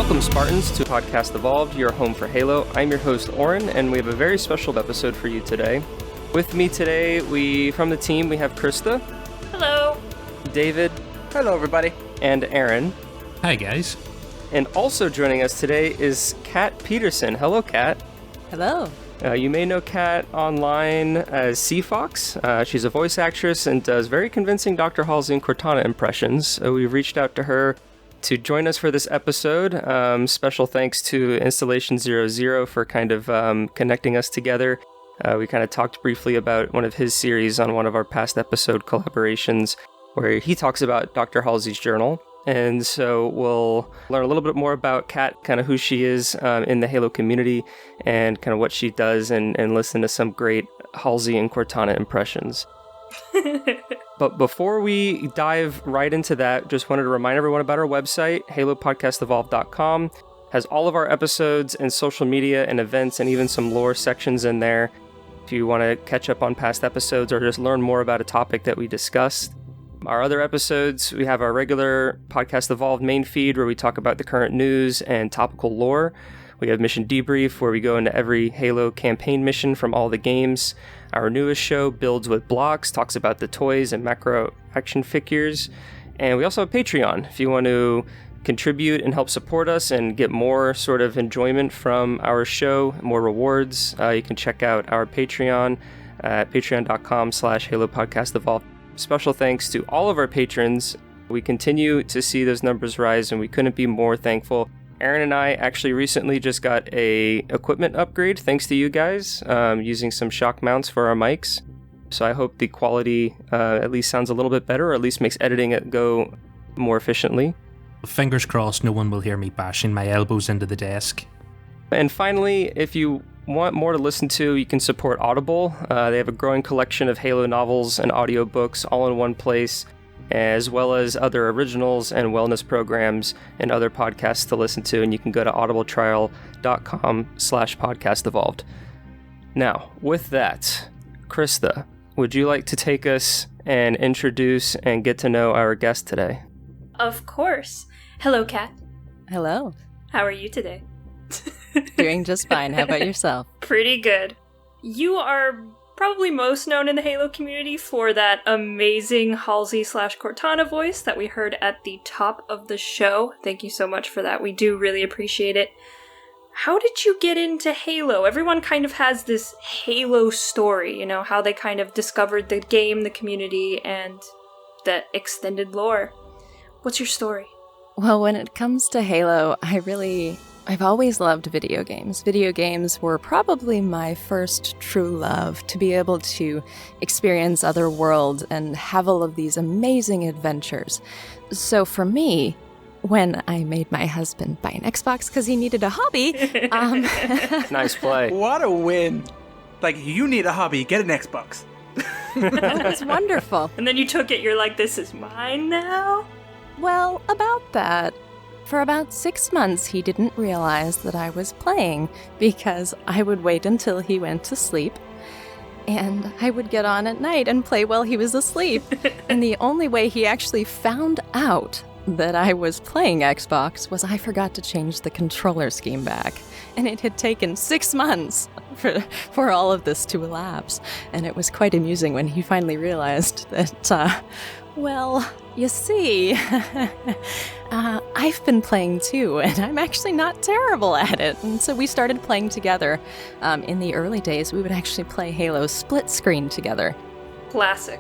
Welcome, Spartans, to Podcast Evolved, your home for Halo. I'm your host, Oren, and we have a very special episode for you today. With me today, from the team, we have Krista. Hello. David. Hello, everybody. And Aaron. Hi, guys. And also joining us today is Kat Peterson. Hello, Kat. Hello. You may know Kat online as Seafox. She's a voice actress and does very convincing Dr. Halsey and Cortana impressions. We've reached out to her to join us for this episode. Special thanks to Installation 00 for kind of connecting us together. We kind of talked briefly about one of his series on one of our past episode collaborations where he talks about Dr. Halsey's journal. And so we'll learn a little bit more about Kat, kind of who she is in the Halo community and kind of what she does and listen to some great Halsey and Cortana impressions. But before we dive right into that, just wanted to remind everyone about our website, halopodcastevolved.com. Has all of our episodes and social media and events and even some lore sections in there. If you want to catch up on past episodes or just learn more about a topic that we discussed. Our other episodes, we have our regular Podcast Evolved main feed where we talk about the current news and topical lore. We have Mission Debrief where we go into every Halo campaign mission from all the games. Our newest show, Builds with Blocks, talks about the toys and macro action figures. And we also have Patreon. If you want to contribute and help support us and get more sort of enjoyment from our show, more rewards, you can check out our Patreon at patreon.com/HaloPodcastEvolved. Special thanks to all of our patrons. We continue to see those numbers rise and we couldn't be more thankful. Aaron and I actually recently just got a equipment upgrade thanks to you guys, using some shock mounts for our mics. So I hope the quality at least sounds a little bit better, or at least makes editing it go more efficiently. Fingers crossed no one will hear me bashing my elbows into the desk. And finally, if you want more to listen to, you can support Audible. They have a growing collection of Halo novels and audiobooks all in one place, as well as other originals and wellness programs and other podcasts to listen to. And you can go to audibletrial.com/podcastevolved. Now, with that, Krista, would you like to take us and introduce and get to know our guest today? Of course. Hello, Kat. Hello. How are you today? Doing just fine. How about yourself? Pretty good. You are probably most known in the Halo community for that amazing Halsey/Cortana voice that we heard at the top of the show. Thank you so much for that. We do really appreciate it. How did you get into Halo? Everyone kind of has this Halo story, how they kind of discovered the game, the community, and the extended lore. What's your story? Well, when it comes to Halo, I've always loved video games. Video games were probably my first true love, to be able to experience other worlds and have all of these amazing adventures. So for me, when I made my husband buy an Xbox because he needed a hobby, Nice play. What a win. Like, you need a hobby, get an Xbox. That was wonderful. And then you took it, you're like, this is mine now? Well, about that. For about 6 months, he didn't realize that I was playing because I would wait until he went to sleep and I would get on at night and play while he was asleep. And the only way he actually found out that I was playing Xbox was I forgot to change the controller scheme back. And it had taken 6 months for all of this to elapse. And it was quite amusing when he finally realized that, well, you see, I've been playing too, and I'm actually not terrible at it. And so we started playing together. In the early days, we would actually play Halo split screen together. Classic.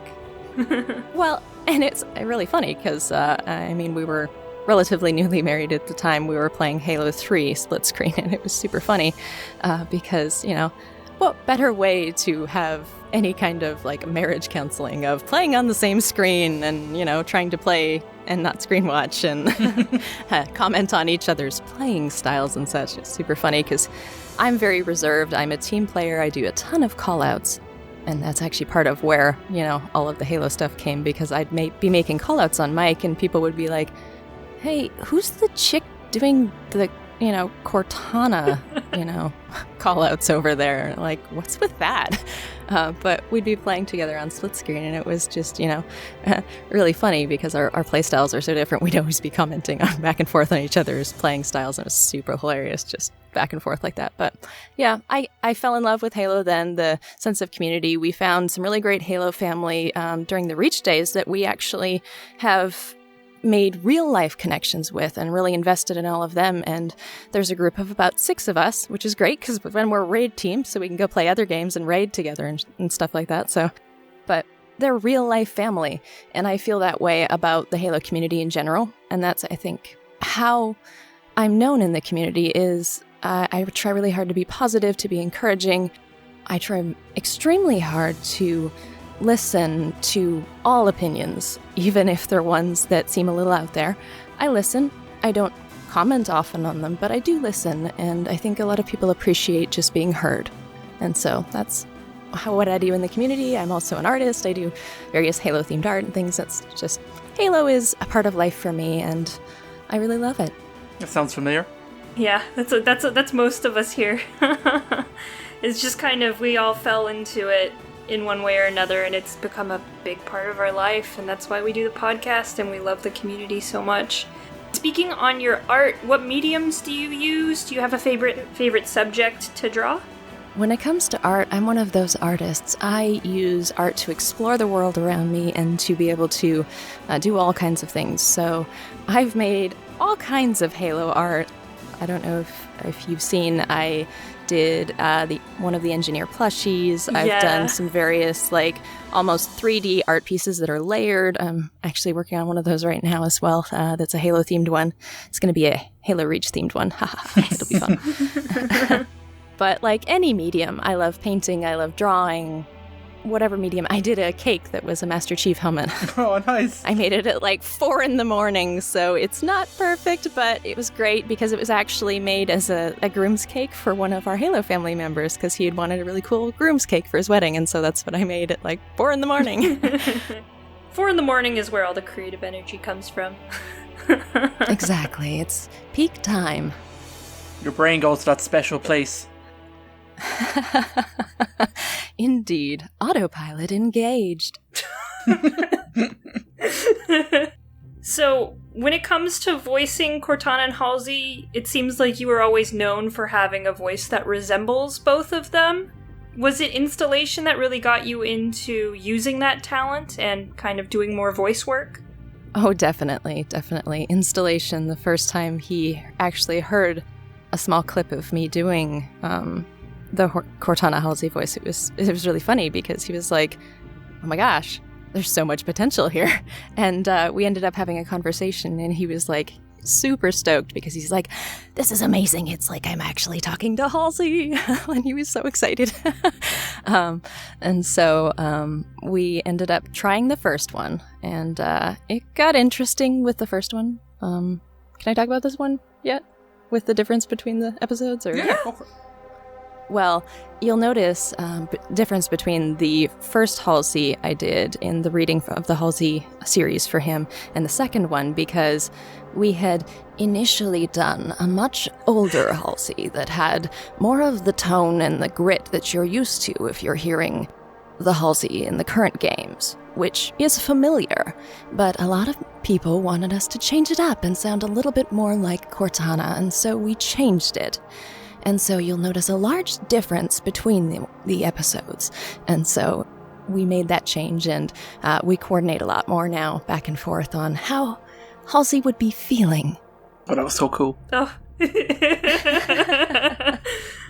Well, and it's really funny because, we were relatively newly married at the time. We were playing Halo 3 split screen, and it was super funny because, what better way to have any kind of marriage counseling of playing on the same screen and, trying to play and not screen watch and comment on each other's playing styles and such. It's super funny because I'm very reserved. I'm a team player. I do a ton of call-outs. And that's actually part of where, all of the Halo stuff came, because I'd be making call-outs on mic and people would be like, hey, who's the chick doing the, Cortana, call-outs over there. Like, what's with that? But we'd be playing together on split screen, and it was just, really funny because our play styles are so different. We'd always be commenting on back and forth on each other's playing styles, and it was super hilarious, just back and forth like that. But yeah, I fell in love with Halo then, the sense of community. We found some really great Halo family during the Reach days that we actually have made real life connections with and really invested in all of them. And there's a group of about 6 of us, which is great because when we're a raid team, so we can go play other games and raid together and stuff like that. So, but they're real life family. And I feel that way about the Halo community in general. And that's, I think, how I'm known in the community is I try really hard to be positive, to be encouraging. I try extremely hard to listen to all opinions, even if they're ones that seem a little out there. I listen. I don't comment often on them, but I do listen, and I think a lot of people appreciate just being heard. And so that's what I do in the community. I'm also an artist. I do various Halo-themed art and things. That's just, Halo is a part of life for me, and I really love it. That sounds familiar. Yeah, that's most of us here. It's just kind of, we all fell into it in one way or another, and it's become a big part of our life, and that's why we do the podcast, and we love the community so much. Speaking on your art, what mediums do you use? Do you have a favorite subject to draw? When it comes to art, I'm one of those artists. I use art to explore the world around me and to be able to do all kinds of things. So I've made all kinds of Halo art. I don't know if you've seen, I did one of the engineer plushies. I've done some various almost 3D art pieces that are layered. I'm actually working on one of those right now as well. That's a Halo themed one. It's going to be a Halo Reach themed one. It'll be fun. But like any medium, I love painting, I love drawing, whatever medium. I did a cake that was a Master Chief helmet. Oh, nice. I made it at 4 a.m, so it's not perfect, but it was great because it was actually made as a groom's cake for one of our Halo family members because he had wanted a really cool groom's cake for his wedding, and so that's what I made at 4 a.m. 4 a.m. is where all the creative energy comes from. Exactly. It's peak time. Your brain goes to that special place. Indeed. Autopilot engaged. So, when it comes to voicing Cortana and Halsey, it seems like you were always known for having a voice that resembles both of them. Was it installation that really got you into using that talent and kind of doing more voice work? Oh, definitely. Installation, the first time he actually heard a small clip of me doing the Cortana Halsey voice, it was really funny because he was like, oh my gosh, there's so much potential here. And we ended up having a conversation, and he was super stoked because he's like, this is amazing. It's like I'm actually talking to Halsey. And he was so excited. And so we ended up trying the first one, and it got interesting with the first one. Can I talk about this one yet? With the difference between the episodes? Or? Yeah, go for it. Well, you'll notice difference between the first Halsey I did in the reading of the Halsey series for him and the second one, because we had initially done a much older Halsey that had more of the tone and the grit that you're used to if you're hearing the Halsey in the current games, which is familiar, but a lot of people wanted us to change it up and sound a little bit more like Cortana, and so we changed it. And so you'll notice a large difference between the episodes. And so we made that change, and we coordinate a lot more now back and forth on how Halsey would be feeling. Oh, that was so cool. Oh.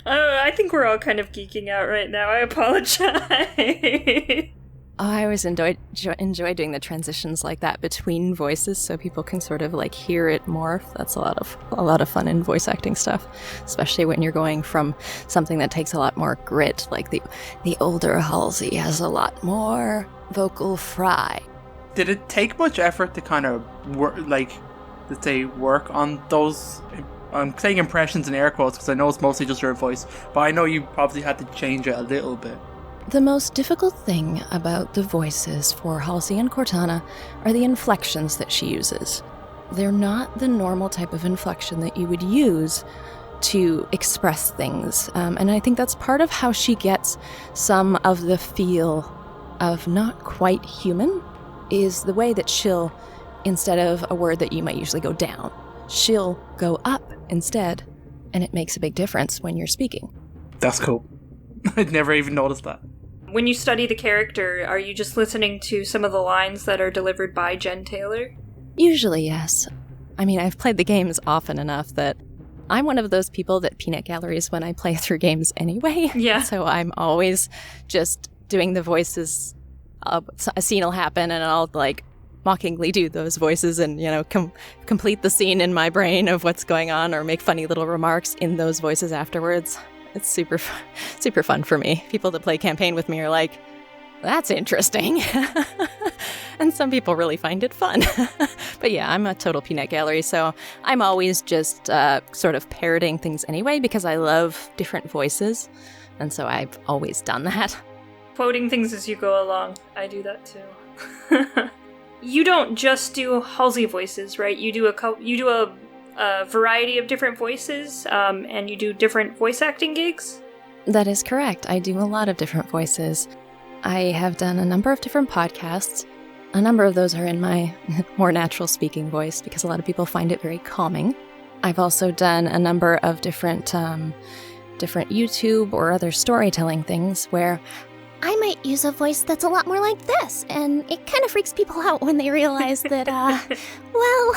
I think we're all kind of geeking out right now. I apologize. Oh, I always enjoy doing the transitions like that between voices, so people can sort of hear it more. That's a lot of fun in voice acting stuff, especially when you're going from something that takes a lot more grit. Like the older Halsey has a lot more vocal fry. Did it take much effort to kind of work on those? I'm saying impressions in air quotes because I know it's mostly just your voice, but I know you probably had to change it a little bit. The most difficult thing about the voices for Halsey and Cortana are the inflections that she uses. They're not the normal type of inflection that you would use to express things. And I think that's part of how she gets some of the feel of not quite human, is the way that she'll, instead of a word that you might usually go down, she'll go up instead, and it makes a big difference when you're speaking. That's cool. I'd never even noticed that. When you study the character, are you just listening to some of the lines that are delivered by Jen Taylor? Usually, yes. I mean, I've played the games often enough that I'm one of those people that peanut galleries when I play through games anyway. Yeah. So I'm always just doing the voices. A scene will happen and I'll like mockingly do those voices and, you know, complete the scene in my brain of what's going on or make funny little remarks in those voices afterwards. It's super fun for me. People that play campaign with me are like, that's interesting. And some people really find it fun. But yeah, I'm a total peanut gallery, so I'm always just sort of parroting things anyway because I love different voices. And so I've always done that. Quoting things as you go along. I do that too. You don't just do Halsey voices, right? You do a variety of different voices, and you do different voice acting gigs? That is correct. I do a lot of different voices. I have done a number of different podcasts. A number of those are in my more natural speaking voice because a lot of people find it very calming. I've also done a number of different YouTube or other storytelling things where I might use a voice that's a lot more like this, and it kind of freaks people out when they realize that, well,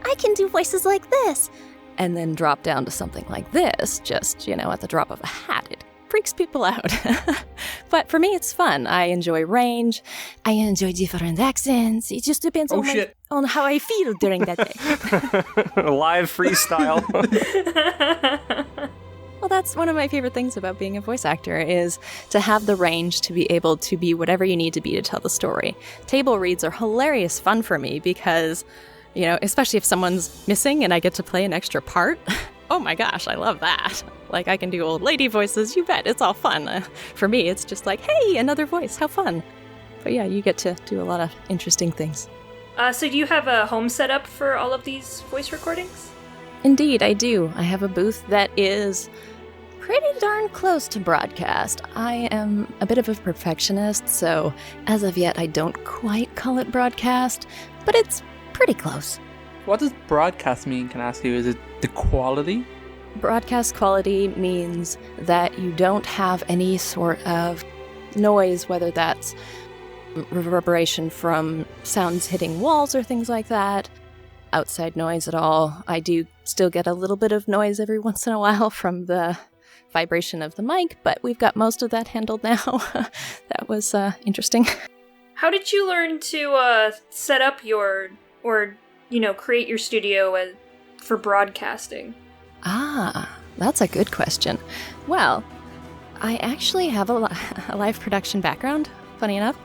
I can do voices like this. And then drop down to something like this, just, you know, at the drop of a hat. It freaks people out. But for me, it's fun. I enjoy range. I enjoy different accents. It just depends on how I feel during that day. Live freestyle. Well, that's one of my favorite things about being a voice actor is to have the range to be able to be whatever you need to be to tell the story. Table reads are hilarious fun for me because, you know, especially if someone's missing and I get to play an extra part. Oh my gosh, I love that. Like, I can do old lady voices, you bet, it's all fun. For me, it's just like, hey, another voice, how fun. But yeah, you get to do a lot of interesting things. So do you have a home setup for all of these voice recordings? Indeed, I do. I have a booth that is pretty darn close to broadcast. I am a bit of a perfectionist, so as of yet, I don't quite call it broadcast, but it's pretty close. What does broadcast mean, can I ask you? Is it the quality? Broadcast quality means that you don't have any sort of noise, whether that's reverberation from sounds hitting walls or things like that, outside noise at all. I do still get a little bit of noise every once in a while from the vibration of the mic, but we've got most of that handled now. That was interesting. How did you learn to set up create your studio for broadcasting? That's a good question. Well, I actually have a live production background, funny enough,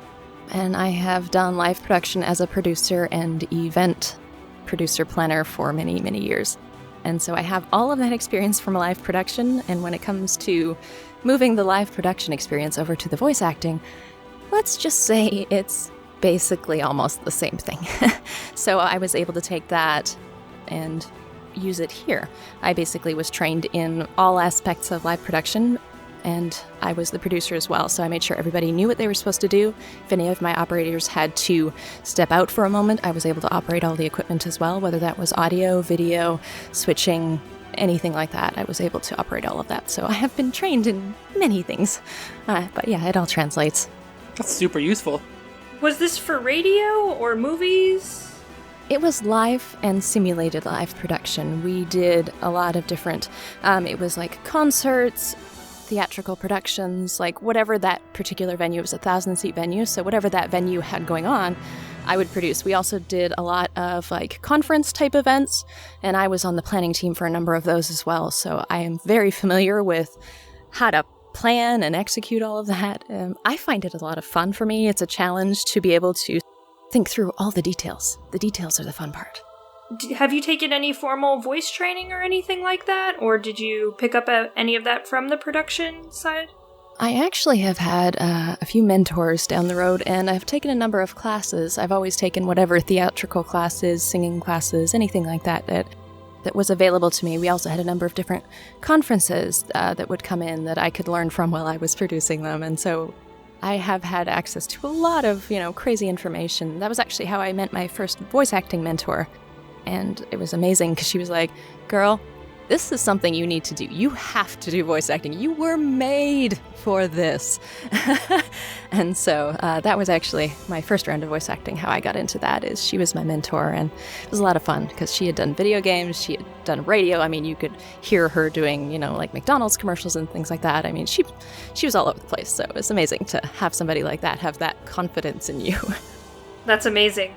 and I have done live production as a producer and event producer planner for many, many years. And so I have all of that experience from live production, and when it comes to moving the live production experience over to the voice acting, let's just say it's basically almost the same thing. So I was able to take that and use it here. I basically was trained in all aspects of live production, and I was the producer as well, so I made sure everybody knew what they were supposed to do. If any of my operators had to step out for a moment, I was able to operate all the equipment as well, whether that was audio, video, switching, anything like that. I was able to operate all of that, so I have been trained in many things. But yeah, it all translates. That's super useful. Was this for radio or movies? It was live and simulated live production. We did a lot of different, it was like concerts, theatrical productions, like whatever that particular venue, it was a 1,000-seat venue, so whatever that venue had going on, I would produce. We also did a lot of like conference type events, and I was on the planning team for a number of those as well, so I am very familiar with how to plan and execute all of that. I find it a lot of fun for me. It's a challenge to be able to think through all the details. The details are the fun part. Have you taken any formal voice training or anything like that? Or did you pick up any of that from the production side? I actually have had a few mentors down the road, and I've taken a number of classes. I've always taken whatever theatrical classes, singing classes, anything like that that was available to me. We also had a number of different conferences that would come in that I could learn from while I was producing them. And so I have had access to a lot of, crazy information. That was actually how I met my first voice acting mentor. And it was amazing because she was like, girl, this is something you need to do. You have to do voice acting. You were made for this. And so that was actually my first round of voice acting. How I got into that is she was my mentor, and it was a lot of fun because she had done video games, she had done radio. I mean, you could hear her doing, like McDonald's commercials and things like that. I mean, she was all over the place. So it was amazing to have somebody like that have that confidence in you. That's amazing.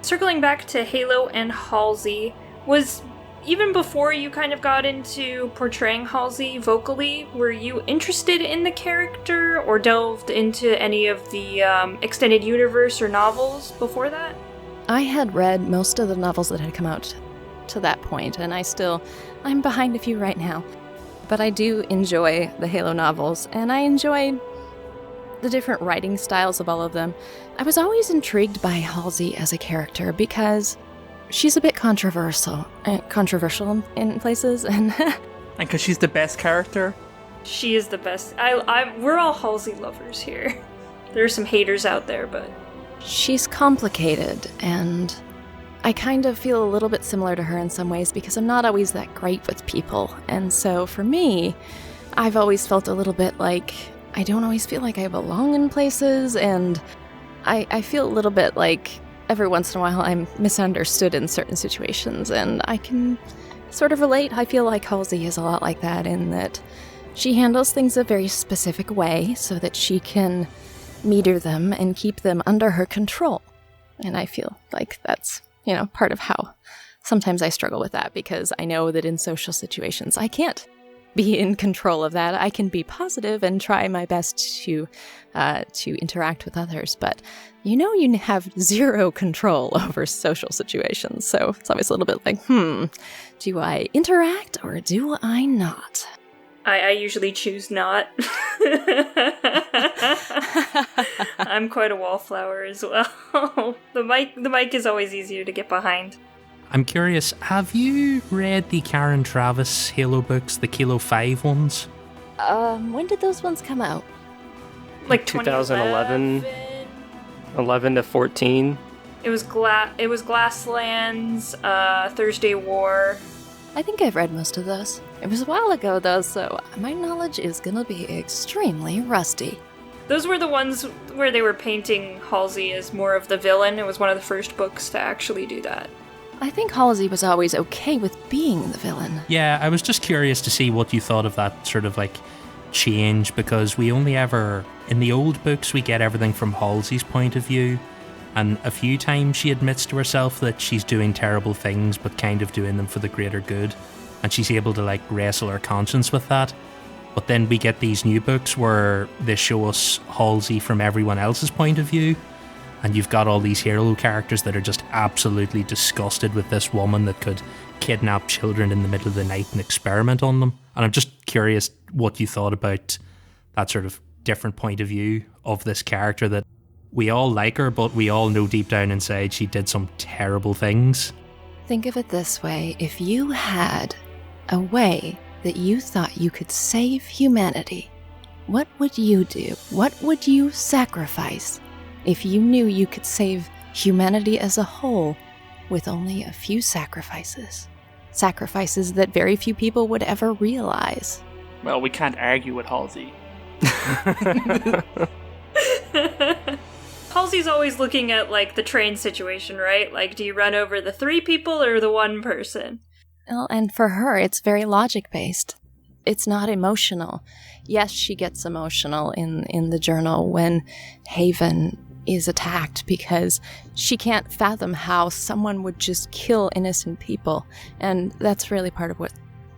Circling back to Halo and Halsey, was even before you kind of got into portraying Halsey vocally, were you interested in the character or delved into any of the extended universe or novels before that? I had read most of the novels that had come out to that point, and I'm behind a few right now. But I do enjoy the Halo novels, and I enjoy the different writing styles of all of them. I was always intrigued by Halsey as a character because she's a bit controversial in places, and because she's the best character. She is the best. We're all Halsey lovers here. There are some haters out there, but she's complicated, and I kind of feel a little bit similar to her in some ways because I'm not always that great with people. And so for me, I've always felt a little bit like I don't always feel like I belong in places, and I feel a little bit like every once in a while I'm misunderstood in certain situations, and I can sort of relate. I feel like Halsey is a lot like that in that she handles things a very specific way so that she can meter them and keep them under her control. And I feel like that's, part of how sometimes I struggle with that, because I know that in social situations I can't be in control of that. I can be positive and try my best to interact with others, but you have zero control over social situations. So it's always a little bit like, do I interact or do I not? I usually choose not. I'm quite a wallflower as well. The mic is always easier to get behind. I'm curious, have you read the Karen Travis Halo books, the Kilo 5 ones? When did those ones come out? Like 2011, 11 to 14. It was Glasslands, Thursday War. I think I've read most of those. It was a while ago though, so my knowledge is gonna be extremely rusty. Those were the ones where they were painting Halsey as more of the villain. It was one of the first books to actually do that. I think Halsey was always okay with being the villain. Yeah, I was just curious to see what you thought of that sort of change, because we only ever, in the old books, we get everything from Halsey's point of view, and a few times she admits to herself that she's doing terrible things, but kind of doing them for the greater good, and she's able to wrestle her conscience with that. But then we get these new books where they show us Halsey from everyone else's point of view, and you've got all these hero characters that are just absolutely disgusted with this woman that could kidnap children in the middle of the night and experiment on them. And I'm just curious what you thought about that sort of different point of view of this character, that we all like her, but we all know deep down inside she did some terrible things. Think of it this way. If you had a way that you thought you could save humanity, what would you do? What would you sacrifice if you knew you could save humanity as a whole with only a few sacrifices? Sacrifices that very few people would ever realize. Well, we can't argue with Halsey. Halsey's always looking at the train situation, right? Do you run over the 3 people or the 1 person? Well, and for her, it's very logic-based. It's not emotional. Yes, she gets emotional in the journal when Haven is attacked because she can't fathom how someone would just kill innocent people. And that's really part of what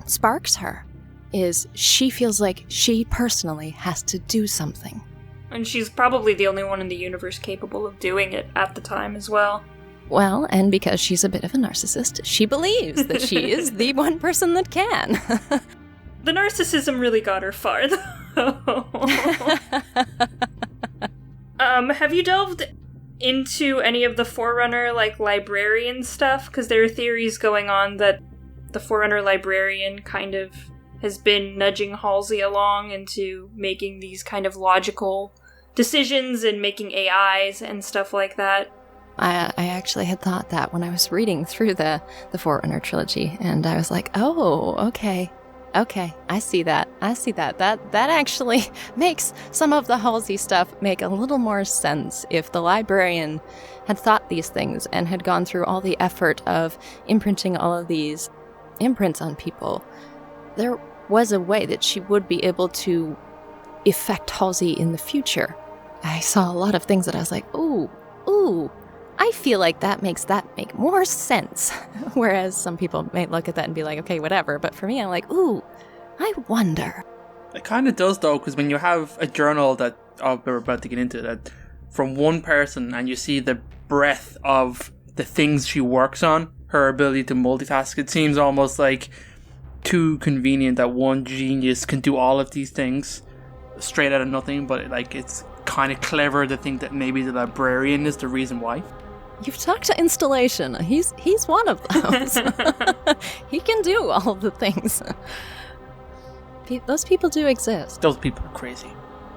sparks her, is she feels like she personally has to do something. And she's probably the only one in the universe capable of doing it at the time as well. Well, and because she's a bit of a narcissist, she believes that she is the one person that can. The narcissism really got her far, though. Have you delved into any of the Forerunner, librarian stuff? Because there are theories going on that the Forerunner librarian kind of has been nudging Halsey along into making these kind of logical decisions and making AIs and stuff like that. I actually had thought that when I was reading through the Forerunner trilogy, and I was like, oh, okay, I see that. That actually makes some of the Halsey stuff make a little more sense. If the librarian had thought these things and had gone through all the effort of imprinting all of these imprints on people, there was a way that she would be able to affect Halsey in the future. I saw a lot of things that I was like, ooh, I feel like that makes make more sense. Whereas some people may look at that and be like, okay, whatever. But for me, I'm like, ooh, I wonder. It kind of does, though, because when you have a journal that we're about to get into, that from one person, and you see the breadth of the things she works on, her ability to multitask, it seems almost like too convenient that one genius can do all of these things straight out of nothing. But like, it's kind of clever to think that maybe the librarian is the reason why. You've talked to Installation. He's one of those. He can do all of the things. Those people do exist. Those people are crazy.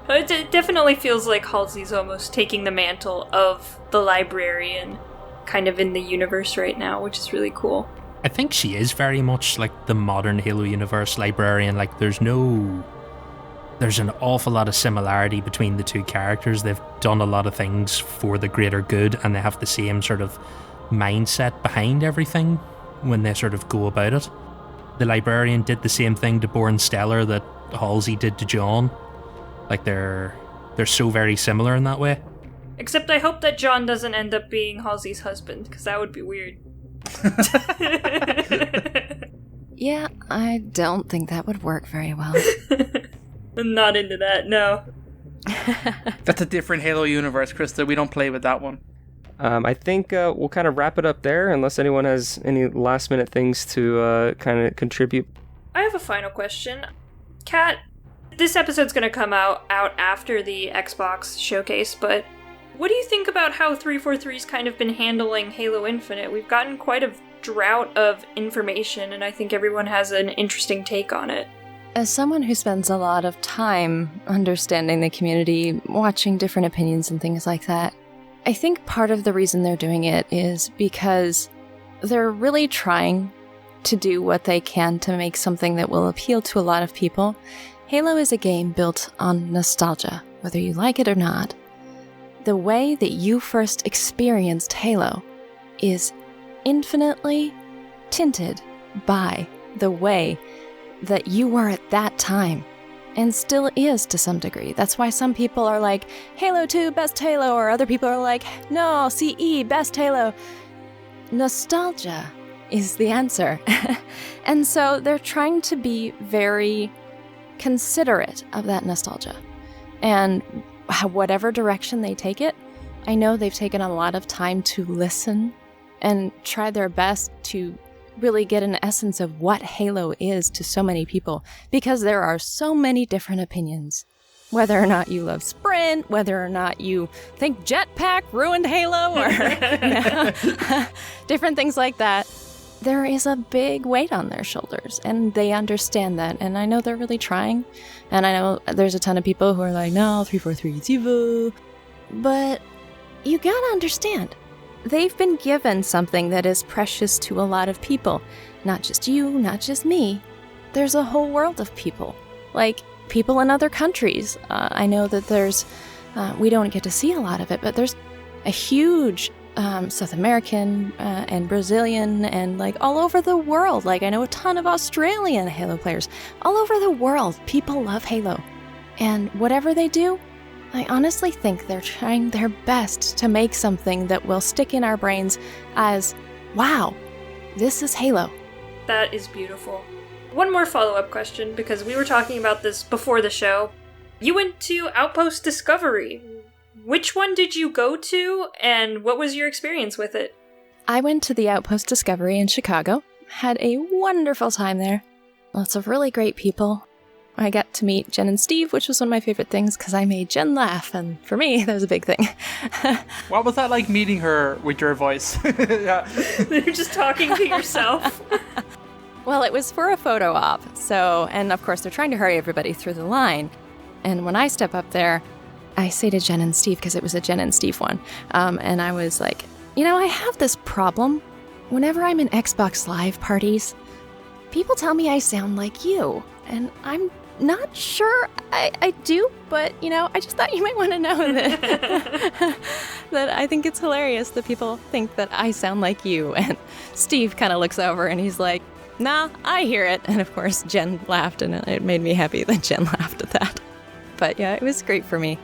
It definitely feels like Halsey's almost taking the mantle of the librarian kind of in the universe right now, which is really cool. I think she is very much like the modern Halo universe librarian. Like, there's an awful lot of similarity between the two characters. They've done a lot of things for the greater good, and they have the same sort of mindset behind everything when they sort of go about it. The librarian did the same thing to Born Stellar that Halsey did to John. Like, they're so very similar in that way. Except I hope that John doesn't end up being Halsey's husband, because that would be weird. Yeah, I don't think that would work very well. I'm not into that, no. That's a different Halo universe, Krista. We don't play with that one. I think we'll kind of wrap it up there, unless anyone has any last-minute things to kind of contribute. I have a final question. Kat, this episode's going to come out after the Xbox showcase, but what do you think about how 343's kind of been handling Halo Infinite? We've gotten quite a drought of information, and I think everyone has an interesting take on it. As someone who spends a lot of time understanding the community, watching different opinions and things like that, I think part of the reason they're doing it is because they're really trying to do what they can to make something that will appeal to a lot of people. Halo is a game built on nostalgia, whether you like it or not. The way that you first experienced Halo is infinitely tinted by the way that you were at that time, and still is to some degree. That's why some people are like, Halo 2, best Halo, or other people are like, no, CE, best Halo. Nostalgia is the answer. And so they're trying to be very considerate of that nostalgia. And whatever direction they take it, I know they've taken a lot of time to listen and try their best to really get an essence of what Halo is to so many people, because there are so many different opinions. Whether or not you love Sprint, whether or not you think Jetpack ruined Halo, or different things like that. There is a big weight on their shoulders, and they understand that, and I know they're really trying, and I know there's a ton of people who are like, no, 343 is evil, but you gotta understand, they've been given something that is precious to a lot of people. Not just you, not just me. There's a whole world of people. Like, people in other countries. I know that there's, we don't get to see a lot of it, but there's a huge South American and Brazilian and like all over the world. Like, I know a ton of Australian Halo players. All over the world, people love Halo. And whatever they do, I honestly think they're trying their best to make something that will stick in our brains as, wow, this is Halo. That is beautiful. One more follow-up question, because we were talking about this before the show. You went to Outpost Discovery. Which one did you go to, and what was your experience with it? I went to the Outpost Discovery in Chicago. Had a wonderful time there. Lots of really great people. I got to meet Jen and Steve, which was one of my favorite things, because I made Jen laugh, and for me, that was a big thing. What was that like, meeting her with your voice? Yeah. You're just talking to yourself. Well, it was for a photo op. So, and of course, they're trying to hurry everybody through the line. And when I step up there, I say to Jen and Steve, because it was a Jen and Steve one, and I was like, I have this problem. Whenever I'm in Xbox Live parties, people tell me I sound like you. And I'm not sure I do, but, I just thought you might want to know that, that I think it's hilarious that people think that I sound like you. And Steve kind of looks over and he's like, nah, I hear it. And of course, Jen laughed, and it made me happy that Jen laughed at that. But yeah, it was great for me.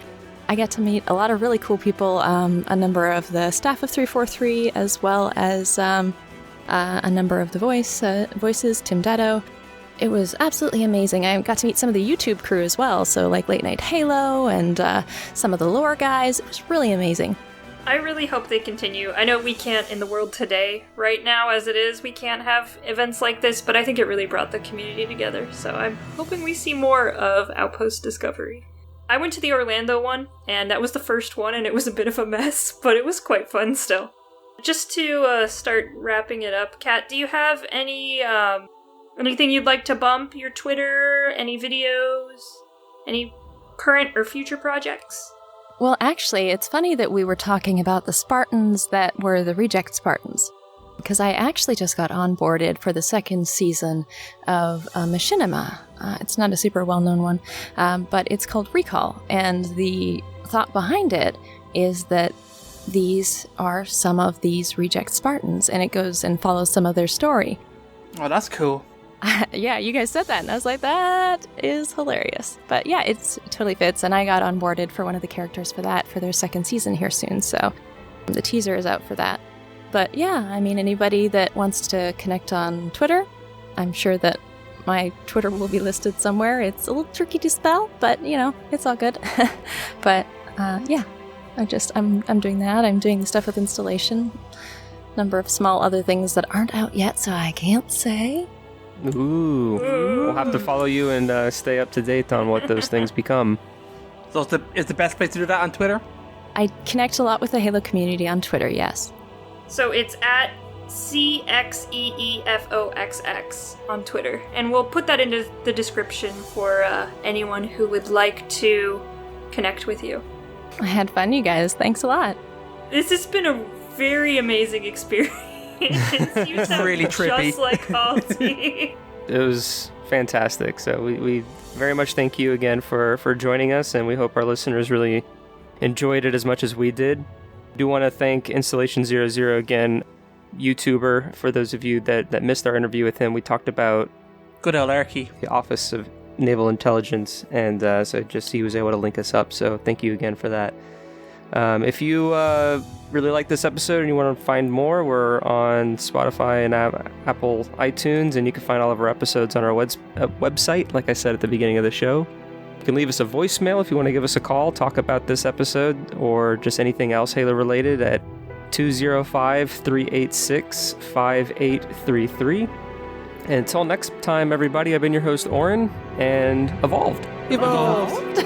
I got to meet a lot of really cool people, a number of the staff of 343, as well as a number of the voices, Tim Detto. It was absolutely amazing. I got to meet some of the YouTube crew as well, so like Late Night Halo and some of the lore guys. It was really amazing. I really hope they continue. I know we can't in the world today, right now as it is, we can't have events like this, but I think it really brought the community together, so I'm hoping we see more of Outpost Discovery. I went to the Orlando one, and that was the first one, and it was a bit of a mess, but it was quite fun still. Just to start wrapping it up, Kat, do you have anything you'd like to bump? Your Twitter, any videos, any current or future projects? Well, actually, it's funny that we were talking about the Spartans that were the reject Spartans, because I actually just got onboarded for the second season of Machinima. It's not a super well-known one, but it's called Recall, and the thought behind it is that these are some of these reject Spartans, and it goes and follows some of their story. Oh, that's cool. Yeah, you guys said that, and I was like, that is hilarious. But yeah, it totally fits, and I got onboarded for one of the characters for that for their second season here soon, so the teaser is out for that. But yeah, I mean, anybody that wants to connect on Twitter, I'm sure that my Twitter will be listed somewhere. It's a little tricky to spell, but, it's all good. But yeah, I'm doing that. I'm doing the stuff with installation. Number of small other things that aren't out yet, so I can't say. Ooh. We'll have to follow you and stay up to date on what those things become. So is the best place to do that on Twitter? I connect a lot with the Halo community on Twitter, yes. So it's at CXEEFOXX on Twitter. And we'll put that into the description for anyone who would like to connect with you. I had fun, you guys. Thanks a lot. This has been a very amazing experience. You sound really trippy. Just like Halsey. It was fantastic. So we very much thank you again for joining us, and we hope our listeners really enjoyed it as much as we did. I do want to thank Installation 00 again, YouTuber, for those of you that missed our interview with him. We talked about Good old Erky. the Office of Naval Intelligence, and so just he was able to link us up, so thank you again for that. If you really like this episode and you want to find more, we're on Spotify and Apple iTunes, and you can find all of our episodes on our website, like I said at the beginning of the show. You can leave us a voicemail if you want to give us a call, talk about this episode, or just anything else Halo related at 205-386-5833. And until next time, everybody, I've been your host, Oren, and Evolved. Evolved.